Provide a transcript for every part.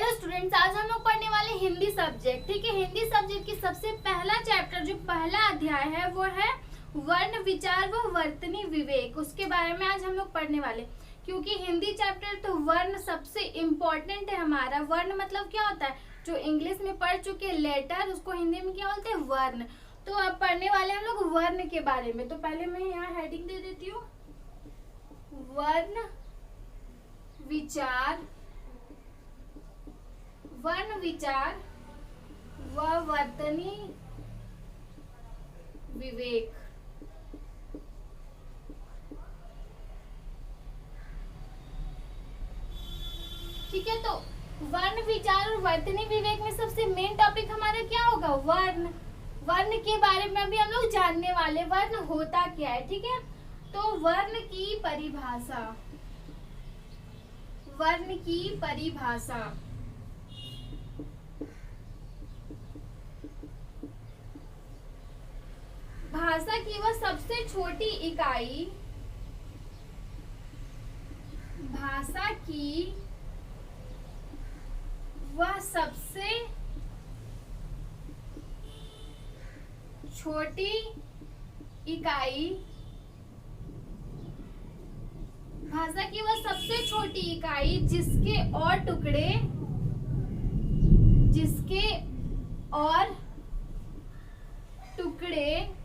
Hello students, आज हम लोग पढ़ने वाले हिंदी सब्जेक्ट। ठीक है, हिंदी सब्जेक्ट की सबसे पहला चैप्टर जो पहला अध्याय है वो है वर्ण विचार व वर्तनी विवेक। उसके बारे में आज हम लोग पढ़ने वाले, क्योंकि हिंदी चैप्टर तो वर्ण सबसे इम्पोर्टेंट है हमारा। वर्ण मतलब क्या होता है, जो इंग्लिश में पढ़ चुके लेटर उसको हिंदी में क्या बोलते हैं, वर्ण। तो अब पढ़ने वाले हम लोग वर्ण के बारे में। तो पहले मैं यहाँ हेडिंग दे देती हूँ, वर्ण विचार, वर्ण विचार व वर्तनी विवेक। ठीक है, तो वर्ण विचार और वर्तनी विवेक में सबसे मेन टॉपिक हमारा क्या होगा, वर्ण। वर्ण के बारे में अभी हम लोग जानने वाले, वर्ण होता क्या है। ठीक है, तो वर्ण की परिभाषा, वर्ण की परिभाषा। भाषा की वह सबसे छोटी इकाई, भाषा की वह सबसे छोटी इकाई, भाषा की वह सबसे छोटी इकाई जिसके और टुकड़े, जिसके और टुकड़े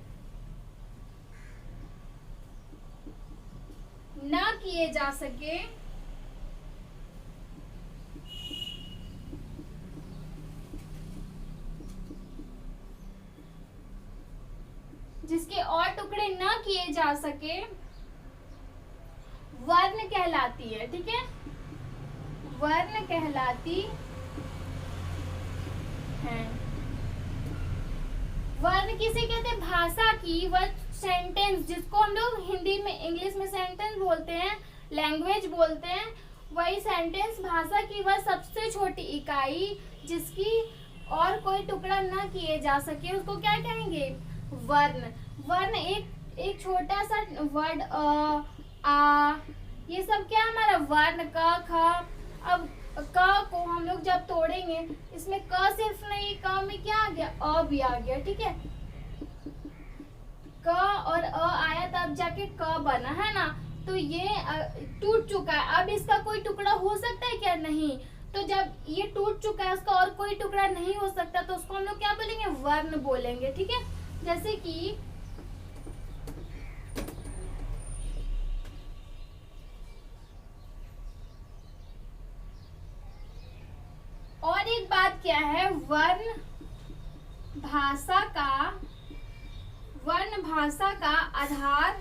न किए जा सके, जिसके और टुकड़े न किए जा सके वर्ण कहलाती है। ठीक है, वर्ण कहलाती है। वर्ण किसे कहते हैं, भाषा की वह सेंटेंस, जिसको हम लोग हिंदी में इंग्लिश में सेंटेंस बोलते हैं, लैंग्वेज बोलते हैं, वही सेंटेंस। भाषा की वह सबसे छोटी इकाई जिसकी और कोई टुकड़ा न किए जा सके, उसको क्या कहेंगे, वर्ण। वर्ण एक छोटा सा वर्ड आ, ये सब क्या हमारा वर्ण, क ख। अब क को हम लोग जब तोड़ेंगे, इसमें क सिर्फ नहीं, क में क्या आ गया, अ भी आ गया। ठीक है, क और अ आया तब जाके क बना, है ना। तो ये टूट चुका है, अब इसका कोई टुकड़ा हो सकता है क्या, नहीं। तो जब ये टूट चुका है, उसका और कोई टुकड़ा नहीं हो सकता, तो उसको हम लोग क्या बोलेंगे, वर्ण बोलेंगे। ठीक है, जैसे कि और एक बात क्या है, वर्ण भाषा का, वर्ण भाषा का आधार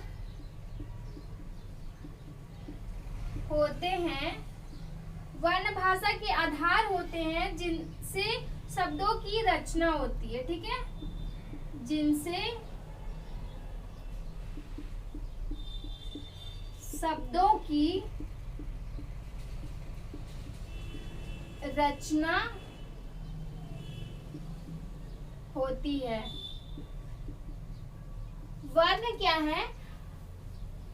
होते हैं, वर्ण भाषा के आधार होते हैं जिनसे शब्दों की रचना होती है। ठीक है, जिनसे शब्दों की रचना होती है। वर्ण क्या है,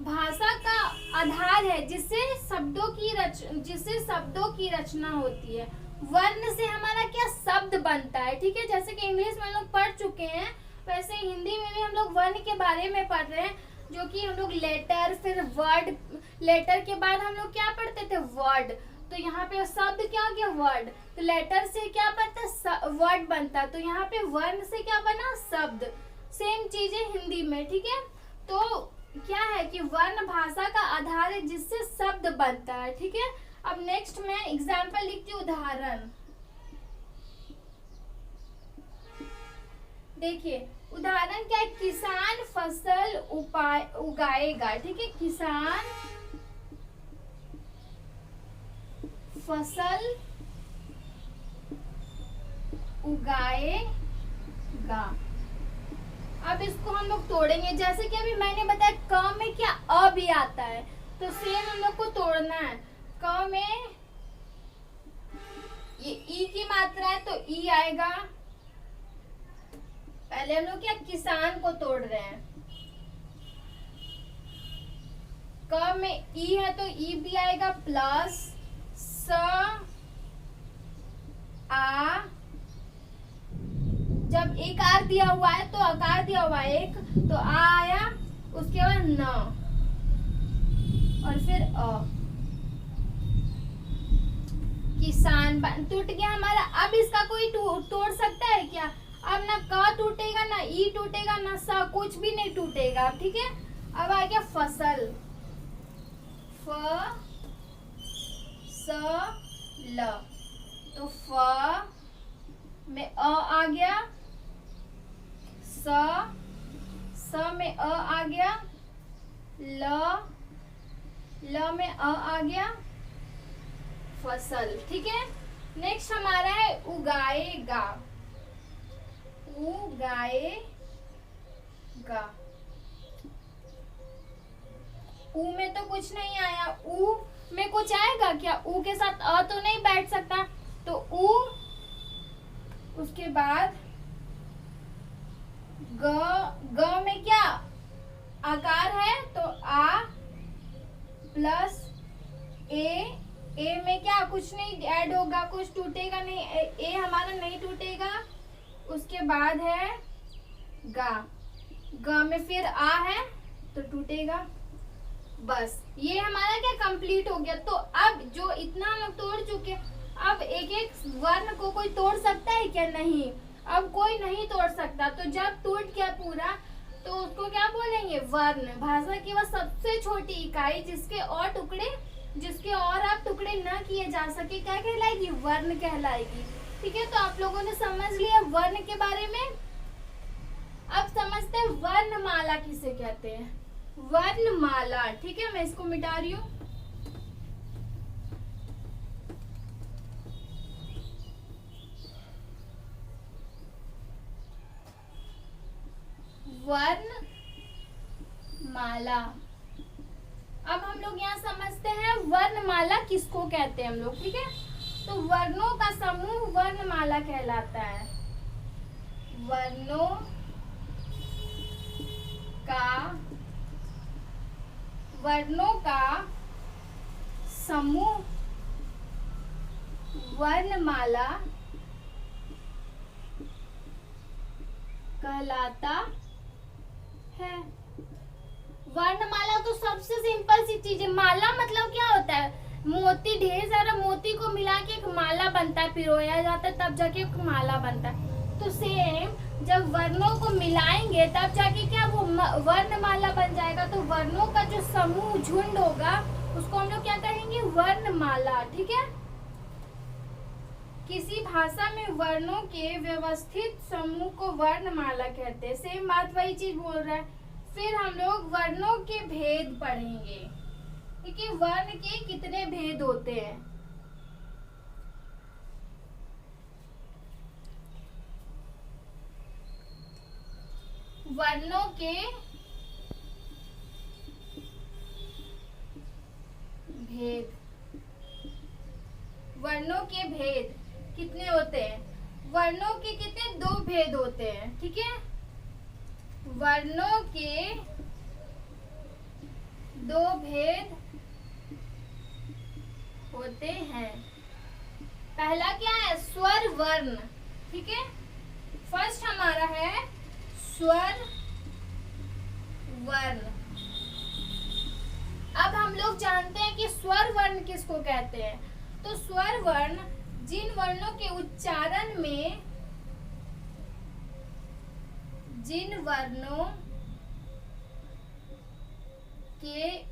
भाषा का आधार है जिससे शब्दों की रचना होती है। वर्ण से हमारा क्या शब्द बनता है। ठीक है, जैसे कि इंग्लिश में हम लोग पढ़ चुके हैं, वैसे हिंदी में भी हम लोग वर्ण के बारे में पढ़ रहे हैं, जो कि हम लोग लेटर, फिर वर्ड, लेटर के बाद हम लोग क्या पढ़ते थे, वर्ड। तो यहाँ पे शब्द क्या हो गया, वर्ड। तो लेटर से क्या बनता, वर्ड बनता, तो यहाँ पे वर्ण से क्या बना, शब्द। सेम चीज है हिंदी में। ठीक है, तो क्या है कि वर्ण भाषा का आधार है जिससे शब्द बनता है। ठीक है, अब नेक्स्ट मैं एग्जाम्पल लिखती हूँ, उदाहरण। देखिए उदाहरण क्या है, किसान फसल उगाएगा। ठीक है, किसान फसल उगाएगा। अब इसको हम लोग तोड़ेंगे, जैसे कि अभी मैंने बताया क में क्या अ भी आता है, तो सेम हम लोग को तोड़ना है। क में ये ई की मात्रा है तो ई आएगा। पहले हम लोग क्या किसान को तोड़ रहे हैं, क में ई है तो ई भी आएगा, प्लस स आ, जब एकार दिया हुआ है तो आकार दिया हुआ है एक, तो आ आया, उसके बाद न और फिर अ। किसान टूट गया हमारा। अब इसका कोई तोड़ सकता है क्या? अब ना क टूटेगा, ना ई टूटेगा, ना स, कुछ भी नहीं टूटेगा। ठीक है, अब आ गया फसल, फ स ल, तो फ में अ आ गया, स में अ आ गया, ल में अ आ गया, फसल। ठीक है, नेक्स्ट हमारा है उगाएगा, उगाएगा। ऊ में तो कुछ नहीं आया, ऊ में कुछ आएगा क्या? ऊ के साथ अ तो नहीं बैठ सकता, तो ऊ, उसके बाद ग में क्या आकार है, तो आ प्लस ए में क्या कुछ नहीं ऐड होगा, कुछ टूटेगा नहीं, ए हमारा नहीं टूटेगा। उसके बाद है ग में फिर आ है तो टूटेगा। बस ये हमारा क्या कंप्लीट हो गया। तो अब जो इतना हम लोग तोड़ चुके, अब एक एक वर्ण को कोई तोड़ सकता है क्या? नहीं, अब कोई नहीं तोड़ सकता। तो जब टूट गया पूरा तो उसको क्या बोलेंगे? वर्ण। भाषा की वह सबसे छोटी इकाई जिसके और आप टुकड़े न किए जा सके क्या कहलाएगी? वर्ण कहलाएगी। ठीक है, तो आप लोगों ने समझ लिया वर्ण के बारे में। अब समझते हैं वर्णमाला किसे कहते हैं। वर्णमाला, ठीक है, मैं इसको मिटा रही हूँ। वर्णमाला। अब हम लोग यहाँ समझते हैं वर्णमाला किसको कहते हैं हम लोग। ठीक है, तो वर्णों का समूह वर्णमाला कहलाता है। वर्णों का समूह वर्णमाला कहलाता है। वर्णमाला तो सबसे सिंपल सी चीज है। माला मतलब क्या होता है? मोती, ढेर सारा मोती को मिला के एक माला बनता है, पिरोया जाता है, तब जाके एक माला बनता है। तो सेम जब वर्णों को मिलाएंगे तब जाके क्या वो वर्णमाला बन जाएगा। तो वर्णों का जो समूह, झुंड होगा, उसको हम लोग क्या कहेंगे? वर्णमाला। ठीक है, किसी भाषा में वर्णों के व्यवस्थित समूह को वर्णमाला कहते हैं। सेम बात वही चीज बोल रहा है। फिर हम लोग वर्णों के भेद पढ़ेंगे, क्योंकि वर्ण के कितने भेद होते हैं। वर्णों के भेद, वर्णों के भेद कितने होते हैं? वर्णों के कितने? 2 भेद होते हैं। ठीक है, वर्णों के 2 भेद होते हैं। पहला क्या है? स्वर वर्ण। ठीक है, फर्स्ट हमारा है स्वर वर्ण। अब हम लोग जानते हैं कि स्वर वर्ण किसको कहते हैं। तो स्वर वर्ण जिन वर्णों के उच्चारण में, जिन वर्णों के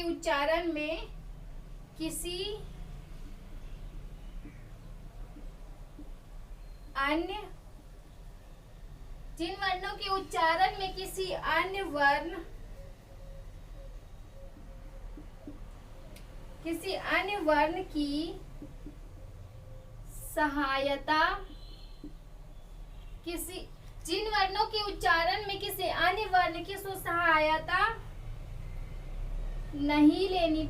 उच्चारण में किसी अन्य, जिन वर्णों के उच्चारण में किसी अन्य वर्ण की सहायता, जिन वर्णों के उच्चारण में किसी अन्य वर्ण की सहायता नहीं लेनी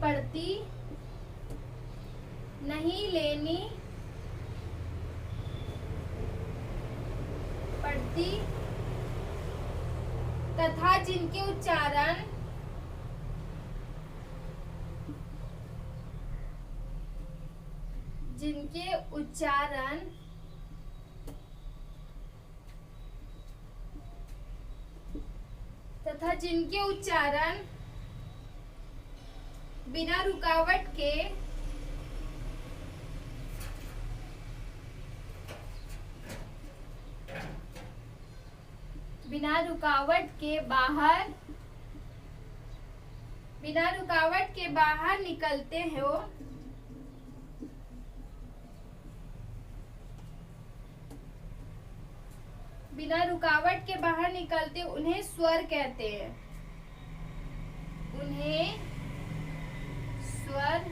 पड़ती तथा जिनके उच्चारण जिनके उच्चारण तथा जिनके उच्चारण बिना रुकावट के बिना रुकावट के बाहर निकलते हो, बिना रुकावट के बाहर निकलते उन्हें स्वर कहते हैं। उन्हें स्वर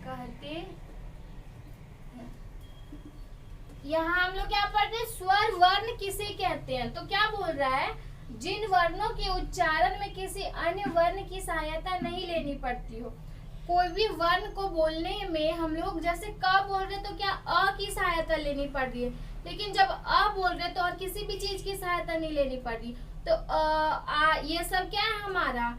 कहते हैं। यहाँ हम लोग क्या पढ़ रहे हैं, स्वर वर्ण किसे कहते हैं। तो क्या बोल रहा है, जिन वर्णों के उच्चारण में किसी अन्य वर्ण की सहायता नहीं लेनी पड़ती हो। कोई भी वर्ण को बोलने में हम लोग जैसे क बोल रहे तो क्या अ की सहायता लेनी पड़ रही है, लेकिन जब अ बोल रहे तो और किसी भी चीज की सहायता नहीं लेनी पड़ रही। तो आ ये सब क्या है हमारा,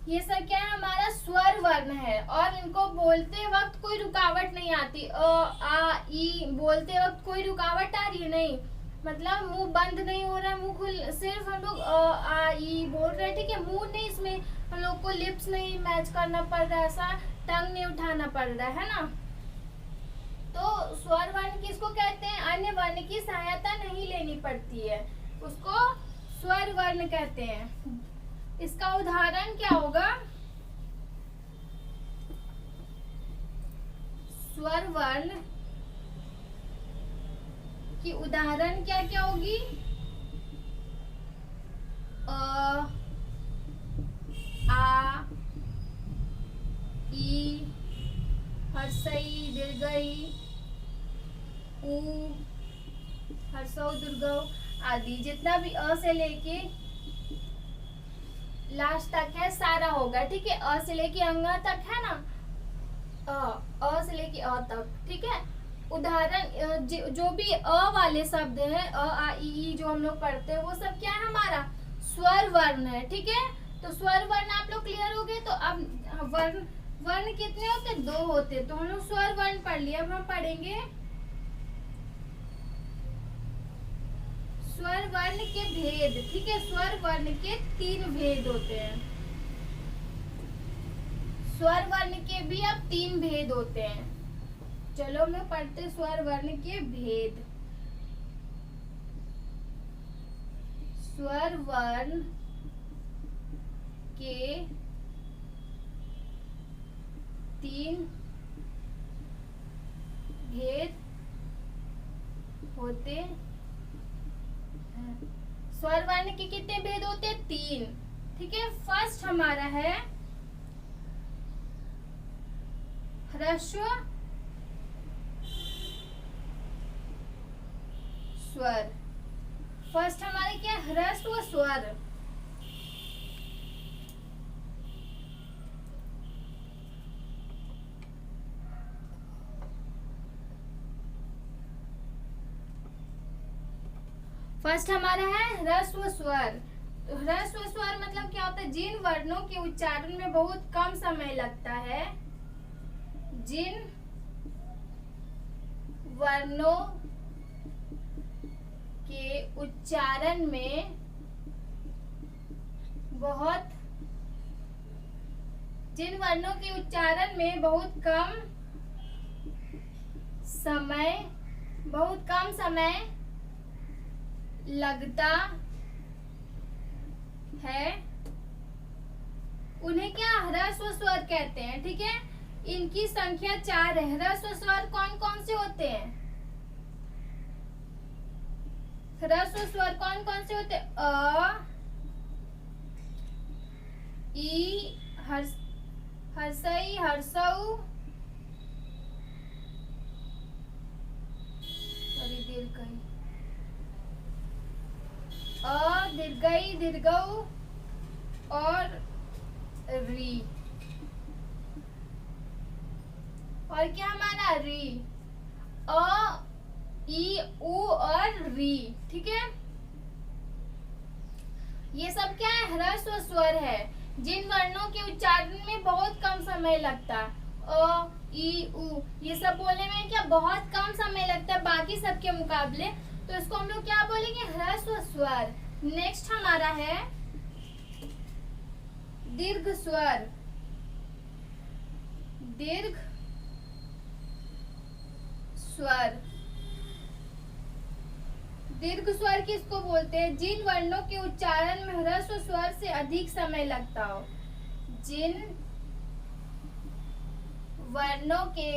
ये सब क्या है हमारा स्वर वर्ण है, और इनको बोलते वक्त कोई रुकावट नहीं आती। अ आ ई बोलते वक्त कोई रुकावट आ रही है नहीं, मतलब मुंह बंद नहीं हो रहा है, मुंह खुल, सिर्फ हम लोग अ आ ई बोल रहे हैं, ठीक है। मुंह नहीं, इसमें हम लोग को लिप्स नहीं मैच करना पड़ रहा है, ऐसा टंग नहीं उठाना पड़ रहा है ना। तो स्वर वर्ण किसको कहते हैं, अन्य वर्ण की सहायता नहीं लेनी पड़ती है, उसको स्वर वर्ण कहते हैं। इसका उदाहरण क्या होगा, स्वर वर्ण की उदाहरण क्या क्या होगी, अ आ ई हर्षई दीर्घई उ हर्षौ दीर्घौ आदि, जितना भी अ से लेके लास्ट तक है सारा होगा, ठीक है। अ से लेके अंगा तक है ना, अ से लेके अ तक, ठीक है। उदाहरण जो भी अ वाले शब्द है, अ आ ई जो हम लोग पढ़ते हैं, वो सब क्या है हमारा स्वर वर्ण है, ठीक है। तो स्वर वर्ण आप लोग क्लियर हो गए। तो अब वर्ण कितने होते, दो होते, तो हम लोग स्वर वर्ण पढ़ लिया। अब हम पढ़ेंगे स्वर वर्ण के भेद, ठीक है। स्वर वर्ण के 3 भेद होते हैं। स्वर वर्ण के भी अब 3 भेद होते हैं। चलो हम लोग पढ़ते स्वर वर्ण के भेद। स्वर वर्ण के 3 भेद होते हैं। स्वर वर्ण के कितने भेद होते हैं, 3, ठीक है। फर्स्ट हमारा है ह्रस्व स्वर। फर्स्ट हमारे क्या, ह्रस्व स्वर। फर्स्ट हमारा है ह्रस्व स्वर। तो ह्रस्व स्वर मतलब क्या होता है, जिन वर्णों के उच्चारण में बहुत कम समय लगता है, जिन वर्णों के उच्चारण में जिन वर्णों के उच्चारण में बहुत कम समय लगता है, उन्हें क्या ह्रस्व स्वर कहते हैं, ठीक है। इनकी संख्या 4 है। ह्रस्व स्वर कौन कौन से होते हैं, ह्रस्व स्वर कौन कौन से होते हैं, अ ई हर्षई हर्षौ दीर्घई, अ दीर्घई दीर्घौ और री। और क्या हमारा री, अ ई उ और री, ठीक है। ये सब क्या है, ह्रस्व स्वर है, जिन वर्णों के उच्चारण में बहुत कम समय लगता है, अ ई उ, ये सब बोलने में क्या बहुत कम समय लगता है बाकी सबके मुकाबले, तो इसको हम लोग क्या बोलेंगे, ह्रस्व स्वर। नेक्स्ट हमारा है दीर्घ स्वर। दीर्घ स्वर, दीर्घ स्वर किसको बोलते हैं, जिन वर्णों के उच्चारण में ह्रस्व स्वर से अधिक समय लगता हो। जिन वर्णों के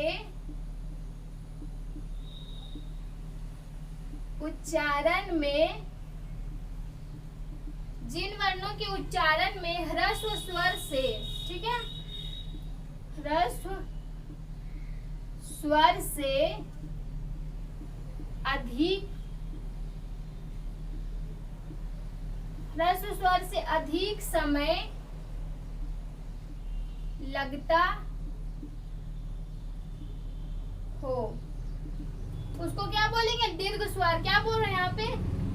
उच्चारण में, जिन वर्णों के उच्चारण में ह्रस्व स्वर से, ठीक है, ह्रस्व स्वर से अधिक, ह्रस्व स्वर से अधिक समय लगता हो, उसको क्या बोलेंगे, दीर्घ स्वर। क्या बोल रहे हैं यहाँ पे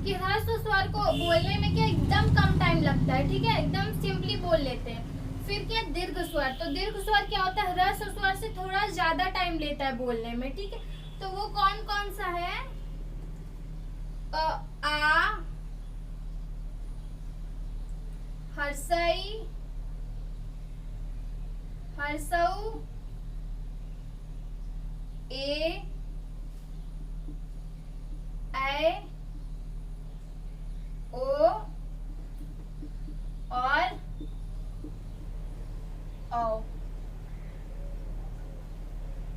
कि ह्रस्व स्वर को बोलने में क्या एकदम कम टाइम लगता है, ठीक है, एकदम सिंपली बोल लेते हैं। फिर क्या, दीर्घ स्वर। तो दीर्घ स्वर क्या होता है, ह्रस्व स्वर से थोड़ा ज्यादा टाइम लेता है बोलने में, ठीक है। तो वो कौन कौन सा है, आ, हर्षई, हर्षऊ, ए, ऐ, ओ और औ।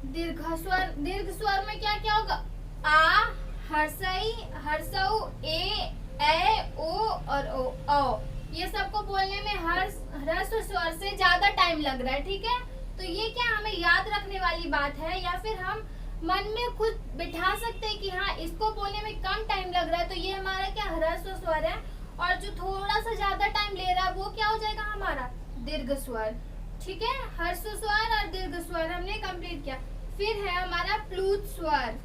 दीर्घ स्वर, दीर्घ स्वर में क्या क्या होगा, आ, हर्षई, हर्षऊ, ए, ऐ, ओ और ओ, औ। ये सबको बोलने में ह्रस्व स्वर से ज्यादा टाइम लग रहा है, ठीक है। तो ये क्या हमें याद रखने वाली बात है, या फिर हम मन में खुद बिठा सकते हैं कि हाँ इसको बोलने में कम टाइम लग रहा है, तो ये हमारा क्या ह्रस्व स्वर है, और जो थोड़ा सा ज्यादा टाइम ले रहा है वो क्या हो जाएगा हमारा दीर्घ स्वर, ठीक है। ह्रस्व स्वर और दीर्घ स्वर हमने कंप्लीट किया। फिर है हमारा प्लूत स्वर।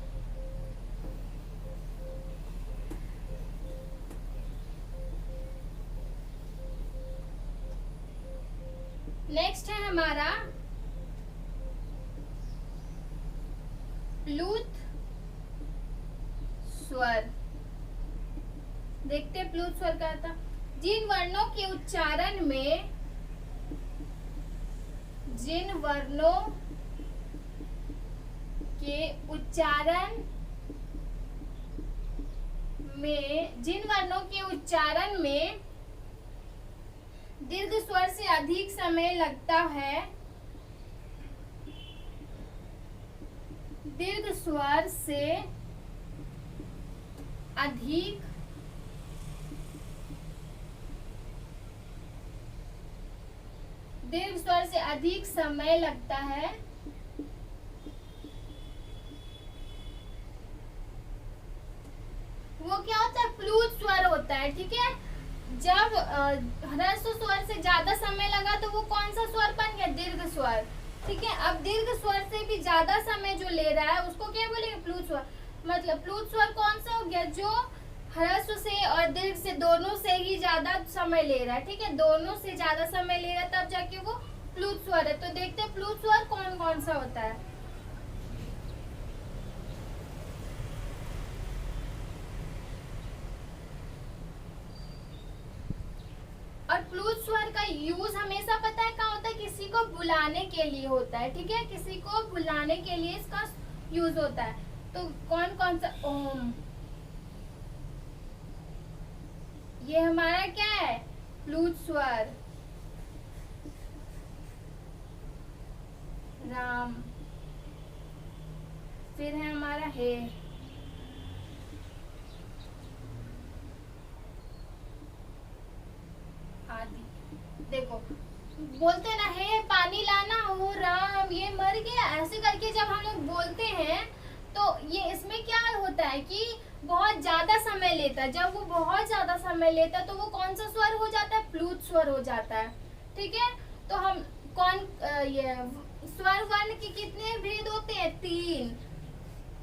नेक्स्ट है हमारा प्लूत स्वर। देखते हैं प्लूत स्वर क्या था, जिन वर्णों के उच्चारण में, जिन वर्णों के उच्चारण में, जिन वर्णों के उच्चारण में दीर्घ स्वर से अधिक समय लगता है, दीर्घ स्वर से अधिक दीर्घ स्वर से अधिक समय लगता है, वो क्या होता है, प्लूत स्वर होता है, ठीक है। जब ह्रस्व स्वर से ज्यादा समय लगा तो वो कौन सा स्वर बन गया, दीर्घ स्वर, ठीक है। अब दीर्घ स्वर से भी ज्यादा समय जो ले रहा है उसको क्या बोलेंगे, प्लूत स्वर। मतलब प्लूत स्वर कौन सा हो गया, जो ह्रस्व से और दीर्घ से दोनों से ही ज्यादा समय ले रहा है, ठीक है, दोनों से ज्यादा समय ले रहा है तब जाके वो प्लूत स्वर है। तो देखते हैं प्लूत स्वर कौन कौन सा होता है। और प्लूत स्वर का यूज हमेशा पता है कहाँ होता है, किसी को बुलाने के लिए होता है, ठीक है, किसी को बुलाने के लिए इसका यूज होता है। तो कौन कौन सा, ओम, ये हमारा क्या है, प्लूत स्वर। राम, फिर है हमारा हे, आदि। देखो बोलते ना, हे पानी लाना, हो राम ये मर गया, ऐसे करके जब हम लोग बोलते हैं तो ये इसमें क्या होता है कि बहुत ज्यादा समय लेता है। जब वो बहुत ज्यादा समय लेता है तो वो कौन सा स्वर हो जाता है, प्लूत स्वर हो जाता है, ठीक है। तो हम कौन ये स्वर वर्ण के कितने भेद होते हैं, 3।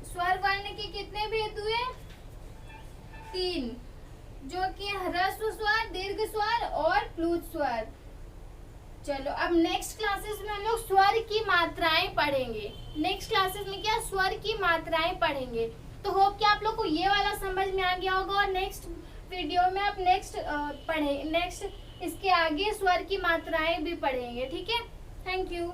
स्वर वर्ण के कितने भेद हुए, 3, जो कि ह्रस्व स्वर, दीर्घ स्वर और प्लूत स्वर, चलो अब नेक्स्ट क्लासेस में हम लोग स्वर की मात्राएं पढ़ेंगे। नेक्स्ट क्लासेस में क्या स्वर की मात्राएं पढ़ेंगे। तो होप कि आप लोग को ये वाला समझ में आ गया होगा और नेक्स्ट वीडियो में आप नेक्स्ट इसके आगे स्वर की मात्राएं भी पढ़ेंगे। ठीक है, थैंक यू।